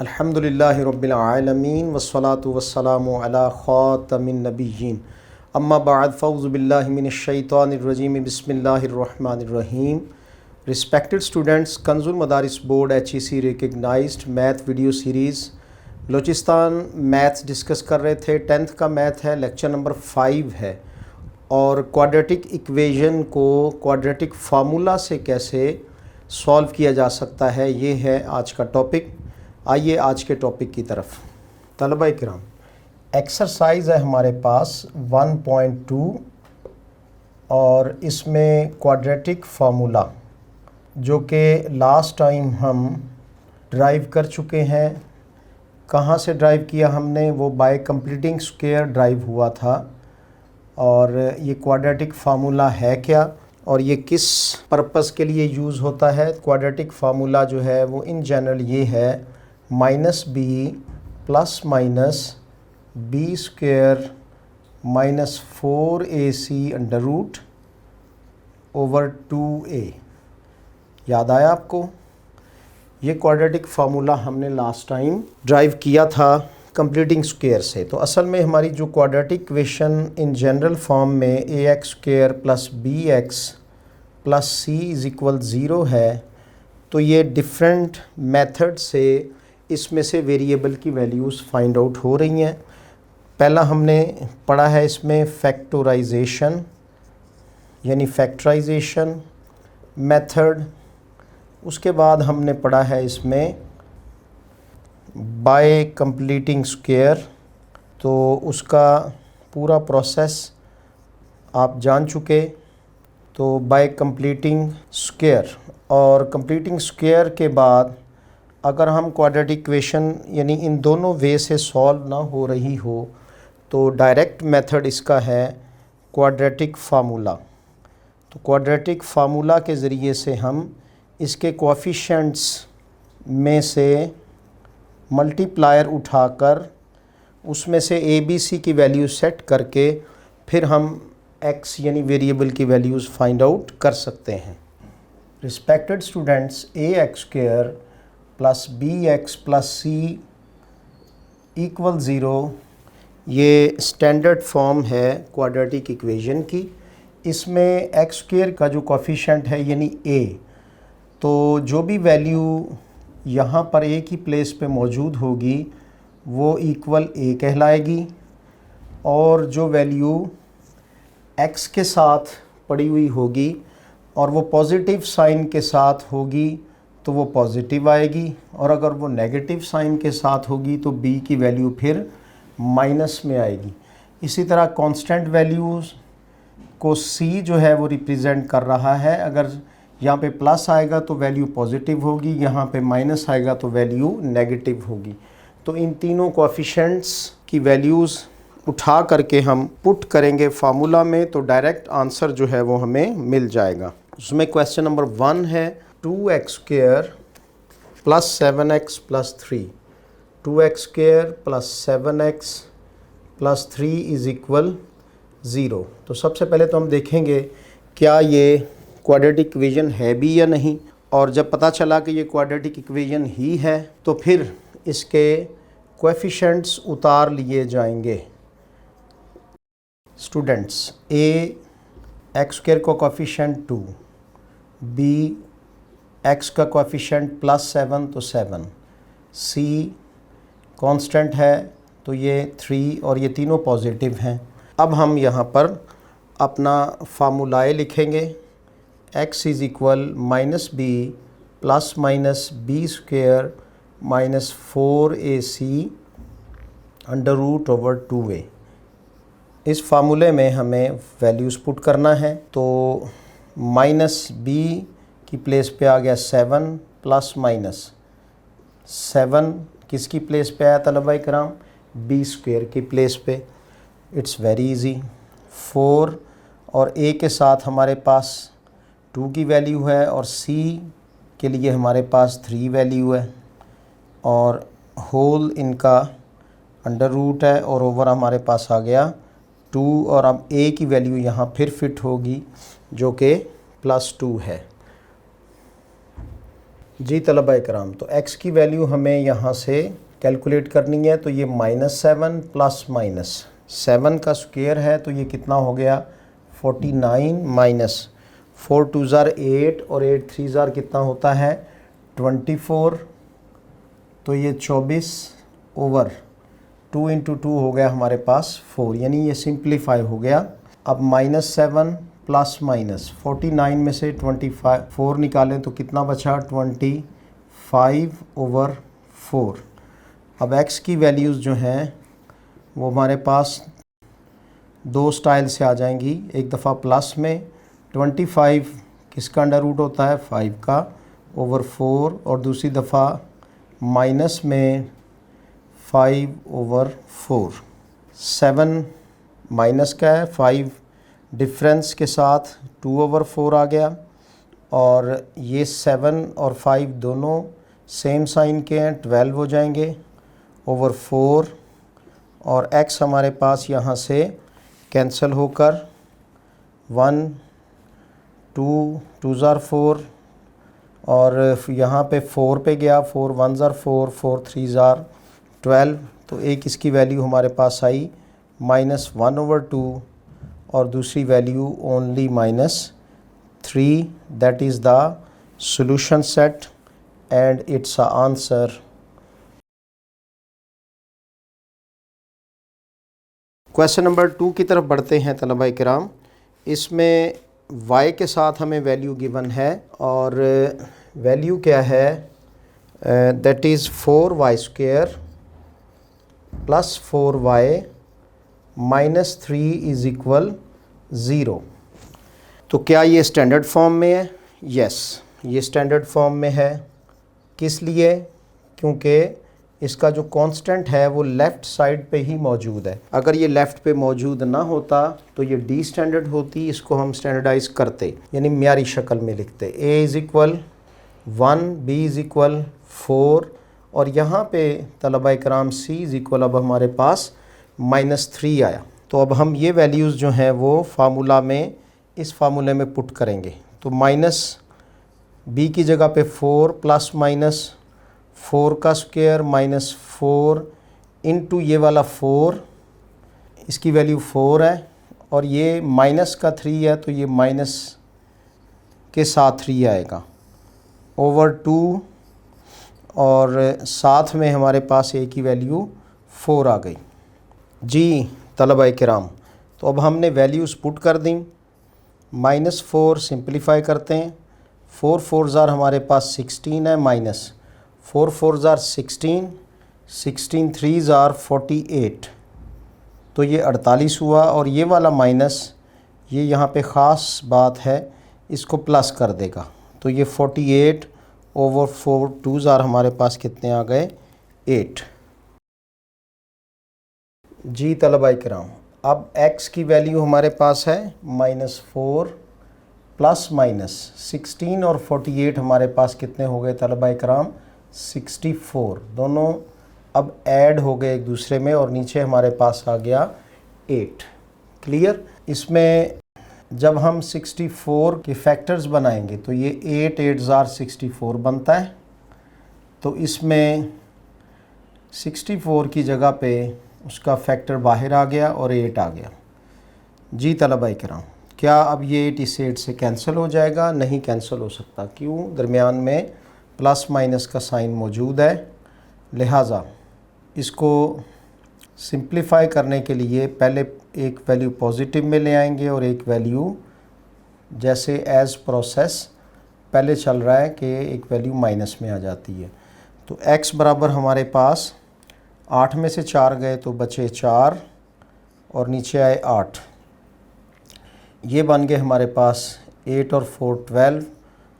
अल्हम्दुलिल्लाहि रब्बिल आलमीन वस्सलातु वस्सलामु अला खातमिन नबिय्यीन अम्मा बाद फ़ऊज़ु बिल्लाहि मिनश शैतानिर रजीम बिस्मिल्लाहिर रहमानिर रहीम। Respected students, Kanzul Madaris board HEC recognised math video series Balochistan maths discuss कर रहे थे। 10th का मैथ है, लेक्चर नंबर 5 है और क्वाड्रेटिक इक्वेशन को क्वाड्रेटिक फार्मूला से कैसे सॉल्व किया जा सकता है, ये है आज का टॉपिक। आइए आज के टॉपिक की तरफ। तलबा इकराम, एक्सरसाइज है हमारे पास 1.2 और इसमें क्वाड्रेटिक फार्मूला जो कि लास्ट टाइम हम ड्राइव कर चुके हैं। कहाँ से ड्राइव किया हमने? वो बाय कंप्लीटिंग स्क्वायर ड्राइव हुआ था। और ये क्वाड्रेटिक फार्मूला है क्या और ये किस पर्पस के लिए यूज़ होता है? क्वाड्रेटिक फार्मूला जो है वो इन जनरल ये है -b plus minus B square minus 4ac under root over 2a। याद आया आपको? ये क्वाड्रेटिक फार्मूला हमने लास्ट टाइम ड्राइव किया था कंप्लीटिंग स्क्वायर से। तो असल में हमारी जो quadratic equation in general form में ax² plus bx plus c is equal 0 है, तो ये डिफरेंट मेथड से इसमें से वेरिएबल की वैल्यूज़ फाइंड आउट हो रही हैं। पहला हमने पढ़ा है इसमें फैक्टराइजेशन यानी फैक्टराइजेशन मेथड। उसके बाद हमने पढ़ा है इसमें बाय कंप्लीटिंग स्क्वायर, तो उसका पूरा प्रोसेस आप जान चुके। तो बाय कंप्लीटिंग स्क्वायर और कंप्लीटिंग स्क्वायर के बाद अगर हम क्वाड्रेटिक इक्वेशन यानी इन दोनों वे से सॉल्व ना हो रही हो तो डायरेक्ट मेथड इसका है क्वाड्रेटिक फार्मूला। तो क्वाड्रेटिक फार्मूला के ज़रिए से हम इसके कोएफ़िशिएंट्स में से मल्टीप्लायर उठाकर उसमें से ABC की वैल्यू सेट करके फिर हम x यानी वेरिएबल की वैल्यूज़ फाइंड आउट कर सकते हैं। Respected students, ax² plus bx plus c equal 0 ये स्टैंडर्ड फॉर्म है क्वाड्रेटिक इक्वेशन की। इसमें x² का जो कोएफ़िशिएंट है यानी a, तो जो भी वैल्यू यहाँ पर a की प्लेस पे मौजूद होगी वो इक्वल a कहलाएगी और जो वैल्यू x के साथ पड़ी हुई होगी और वो पॉजिटिव साइन के साथ होगी तो वो पॉजिटिव आएगी, और अगर वो नेगेटिव साइन के साथ होगी तो b की वैल्यू फिर माइनस में आएगी। इसी तरह कांस्टेंट वैल्यूज़ को c जो है वो रिप्रेजेंट कर रहा है। अगर यहाँ पे प्लस आएगा तो वैल्यू पॉजिटिव होगी, यहाँ पे माइनस आएगा तो वैल्यू नेगेटिव होगी। तो इन तीनों कोएफ़िशिएंट्स की वैल्यूज़ उठा करके हम पुट करेंगे फार्मूला में तो डायरेक्ट आंसर जो है वो हमें मिल जाएगा। उसमें क्वेश्चन नंबर 1 है 2x² plus 7x plus 3। 2x² plus 7x plus 3 is equal 0। तो सबसे पहले तो हम देखेंगे क्या ये क्वाड्रेटिक इक्वेशन है भी या नहीं, और जब पता चला कि ये क्वाड्रेटिक इक्वेशन ही है तो फिर इसके कोएफ़िशिएंट्स उतार लिए जाएंगे। स्टूडेंट्स, x² का कोएफ़िशिएंट 2, b x का कोएफ़िशिएंट प्लस 7 तो 7, c कांस्टेंट है तो ये 3 और ये तीनों पॉजिटिव हैं। अब हम यहाँ पर अपना फार्मूलाए लिखेंगे। x is equal -b plus minus b² minus 4ac under root over 2a। इस फार्मूले में हमें वैल्यूज़ पुट करना है। तो -b की प्लेस पे आ गया 7 प्लस माइनस 7 किसकी प्लेस पे आया तलबा इकराम? b² की प्लेस पे। It's very easy. 4 और a के साथ हमारे पास 2 की वैल्यू है और c के लिए हमारे पास 3 वैल्यू है और होल इनका अंडर रूट है और ओवर हमारे पास आ गया 2 और अब a की वैल्यू यहाँ फिर फिट होगी जो कि +2 है। जी तलबा इकराम, तो x की वैल्यू हमें यहाँ से कैलकुलेट करनी है। तो ये -7 प्लस -7 का स्क्वायर है, तो ये कितना हो गया 49 माइनस 4 2 ज़ार 8 और 8 3 ज़ार कितना होता है 24। तो ये 24 ओवर 2 इंटू 2 हो गया हमारे पास 4, यानी ये सिंप्लीफाई हो गया। अब -7 प्लस माइनस 49 में से 4 निकालें तो कितना बचा 25 ओवर 4। अब x की वैल्यूज़ जो हैं वो हमारे पास दो स्टाइल से आ जाएंगी। एक दफ़ा प्लस में 25 किसका अंडर रूट होता है 5 का ओवर 4, और दूसरी दफ़ा माइनस में 5 ओवर 4। 7 माइनस का है, 5 डिफरेंस के साथ 2 ओवर 4 आ गया, और ये 7 और 5 दोनों सेम साइन के हैं, 12 हो जाएंगे ओवर 4। और x हमारे पास यहाँ से कैंसिल होकर 1 2 2 ज़ार 4, और यहाँ पे 4 पे गया, 4 1 ज़ार 4, 4 3 ज़ार 12। तो एक इसकी वैल्यू हमारे पास आई -1 ओवर 2, और दूसरी value only -3। That is the solution set and it's a answer. Question number 2 की तरफ बढ़ते हैं तलबा किराम। इसमें y के साथ हमें वैल्यू गिवन है, और वैल्यू क्या है that is 4y² plus 4y minus 3 is equal 0। तो क्या ये स्टैंडर्ड फॉर्म में है? यस, ये स्टैंडर्ड फॉर्म में है। किस लिए? क्योंकि इसका जो कांस्टेंट है वो लेफ़्ट साइड पे ही मौजूद है। अगर ये लेफ़्ट पे मौजूद ना होता तो ये डी स्टैंडर्ड होती, इसको हम स्टैंडर्डाइज करते, यानी म्यारी शक्ल में लिखते। a is equal 1, b is equal 4, और यहाँ पे तलबा इकराम c इज़ इक्वल अब हमारे पास -3 आया। तो अब हम ये वैल्यूज़ जो हैं वो फार्मूला में, इस फार्मूले में पुट करेंगे। तो -b की जगह पे 4 प्लस माइनस 4 का स्क्वायर -4 इंटू ये वाला 4, इसकी वैल्यू 4 है, और ये माइनस का 3 है, तो ये माइनस के साथ 3 आएगा ओवर 2, और साथ में हमारे पास a की वैल्यू 4 आ गई। जी तलबा किराम, तो अब हमने वैल्यूज़ पुट कर दी। -4 सिंप्लीफाई करते हैं, 4 4 ज़ार हमारे पास 16 है, माइनस 4 4 ज़ार 16, 16 3 ज़ार 48, तो ये 48 हुआ। और ये वाला माइनस, ये यहाँ पे ख़ास बात है, इसको प्लस कर देगा, तो ये 48 ओवर 4 2 ज़ार हमारे पास कितने आ गए 8। जी तलबा किराम, अब x की वैल्यू हमारे पास है -4 प्लस माइनस 16 और 48 हमारे पास कितने हो गए तलबा किराम 64। दोनों अब ऐड हो गए एक दूसरे में, और नीचे हमारे पास आ गया 8। क्लियर? इसमें जब हम 64 के फैक्टर्स बनाएंगे तो ये 8 8 ज़ार 64 बनता है। तो इसमें 64 की जगह पे उसका फैक्टर बाहर आ गया और 8 आ गया। जी तलबा किराम, क्या अब ये 8 इस 8 से कैंसिल हो जाएगा? नहीं कैंसिल हो सकता। क्यों? दरमियान में प्लस माइनस का साइन मौजूद है, लिहाजा इसको सिंप्लीफाई करने के लिए पहले एक वैल्यू पॉजिटिव में ले आएंगे और एक वैल्यू, जैसे एज प्रोसेस पहले चल रहा है कि एक वैल्यू माइनस में आ जाती है। तो x बराबर हमारे पास 8 में से 4 गए तो बचे 4, और नीचे आए 8, ये बन गए हमारे पास 8 और 4 12,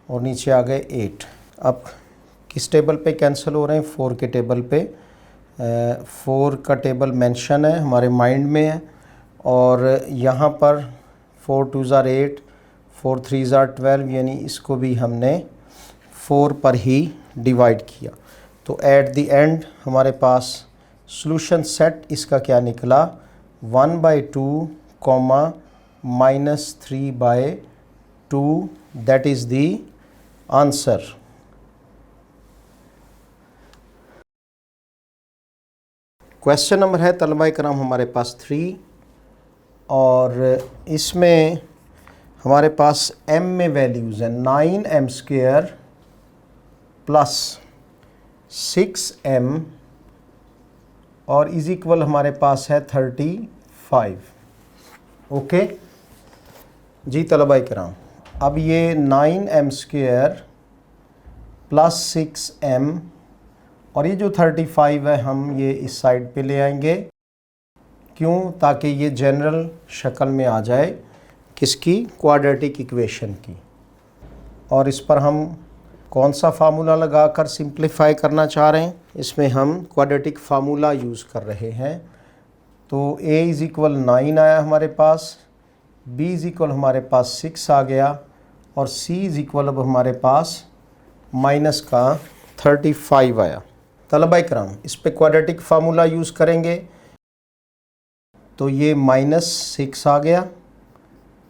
और नीचे आ गए 8। अब किस टेबल पे कैंसिल हो रहे हैं? 4 के टेबल पे। 4 का टेबल मेंशन है, हमारे माइंड में है, और यहाँ पर 4 2 ज़ार 8, 4 3 ज़ार 12, यानी इसको भी हमने 4 पर ही डिवाइड किया। तो एट द एंड हमारे पास सॉल्यूशन सेट इसका क्या निकला 1/2 -3/2, that is the answer. Question number है तलबा कराम हमारे पास 3 और इसमें हमारे पास m में वैल्यूज़ हैं 9m² प्लस 6m और इज इक्वल हमारे पास है 35। ओके जी तलबा कराम, अब ये 9m² प्लस 6m और ये जो 35 है हम ये इस साइड पे ले आएंगे। क्यों? ताकि ये जनरल शक्ल में आ जाए किसकी, क्वाड्रेटिक इक्वेशन की। और इस पर हम कौन सा फार्मूला लगाकर सिंप्लीफाई करना चाह रहे हैं, इसमें हम क्वाड्रेटिक फार्मूला यूज़ कर रहे हैं। तो a इज़ इक्वल 9 आया हमारे पास, b इज़ इक्वल हमारे पास 6 आ गया और c इज़ इक्वल अब हमारे पास माइनस का 35 आया। तलबा कराम इस पे क्वाड्रेटिक फार्मूला यूज़ करेंगे तो ये -6 आ गया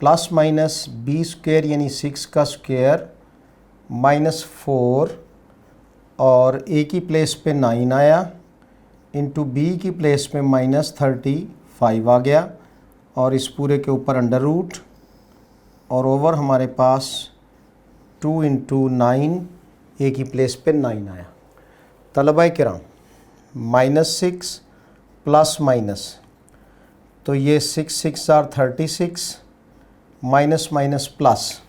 प्लस माइनस b² यानी 6 का स्क्वायर -4 और a की प्लेस पे 9 आया इंटू b की प्लेस पे -35 आ गया और इस पूरे के ऊपर अंडर रूट और ओवर हमारे पास 2 इंटू 9 a की प्लेस पे 9 आया। तलबा किराम -6 प्लस माइनस तो ये 6 6 आर 36 माइनस माइनस प्लस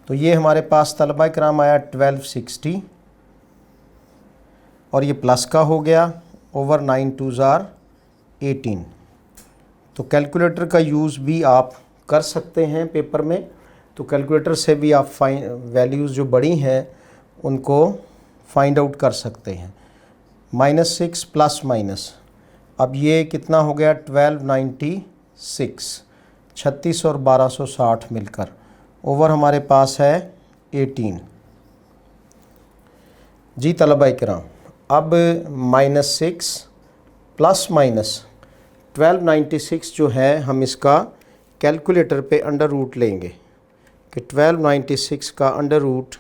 तो ये हमारे पास तलबा किराम आया 1260 और ये प्लस का हो गया ओवर 9 2s आर 18। तो कैलकुलेटर का यूज़ भी आप कर सकते हैं पेपर में, तो कैलकुलेटर से भी आप वैल्यूज़ जो बड़ी हैं उनको फाइंड आउट कर सकते हैं। -6 प्लस माइनस, अब ये कितना हो गया 1296, 36 और 1260 मिलकर ओवर हमारे पास है 18। जी तलबा किराम, अब -6 प्लस माइनस 1296 जो है हम इसका कैलकुलेटर पे अंडर रूट लेंगे कि 1296 का अंडर रूट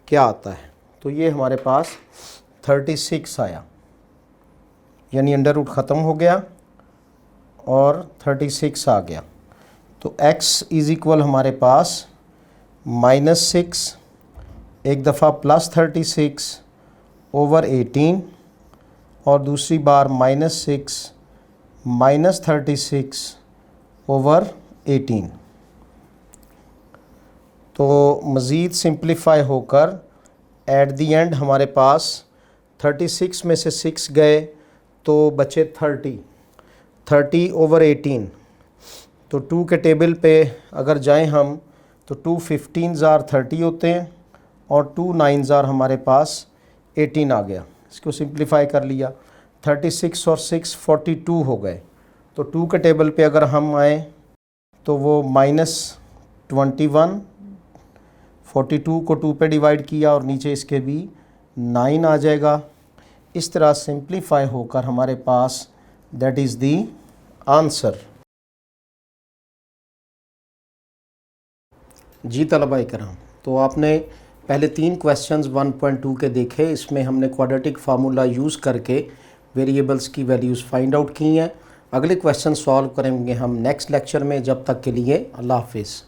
क्या आता है। तो ये हमारे पास 36 आया, यानी अंडर रूट ख़त्म हो गया और 36 आ गया। तो x इज़ इक्वल हमारे पास -6 एक दफ़ा प्लस 36 ओवर 18 और दूसरी बार -6 माइनस 36 ओवर 18। तो मज़ीद सिंप्लीफाई होकर एट दी एंड हमारे पास 36 में से 6 गए तो बचे 30 ओवर 18। तो 2 के टेबल पे अगर जाएं हम तो 2 15s आर 30 होते हैं और 2 9s आर हमारे पास 18 आ गया। इसको सिंप्लीफाई कर लिया, 36 और 6 42 हो गए। तो 2 के टेबल पे अगर हम आएँ तो वो -21, 42 को 2 पे डिवाइड किया और नीचे इसके भी 9 आ जाएगा। इस तरह सिंप्लीफाई होकर हमारे पास दैट इज़ दी आंसर। जी तलबा कराम, तो आपने पहले 3 क्वेश्चंस 1.2 के देखे, इसमें हमने क्वाड्रेटिक फार्मूला यूज़ करके वेरिएबल्स की वैल्यूज़ फाइंड आउट की हैं। अगले क्वेश्चन सॉल्व करेंगे हम नेक्स्ट लेक्चर में। जब तक के लिए अल्लाह हाफिज़।